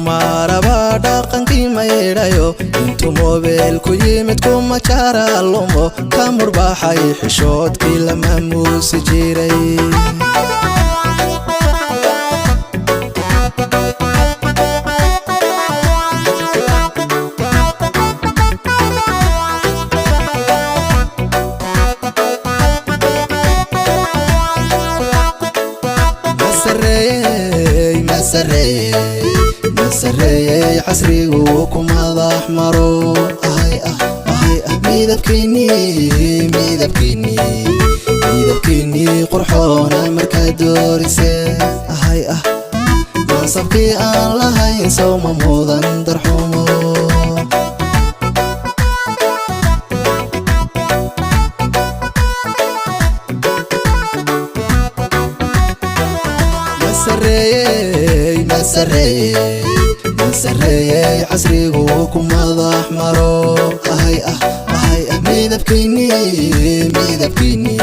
kumaraba dhaqankii maydhayo intuu moobeelku yimid kuma jara lumo ka murbaxay xishoodkii la maamuusi jiray مسري عصري وكمضح مرو ميدبكيني قرحونا مركادوريسي ما صبكي آن لهاي سوما موضان درحومو مسري عصري وكمضح مرو ميدبكيني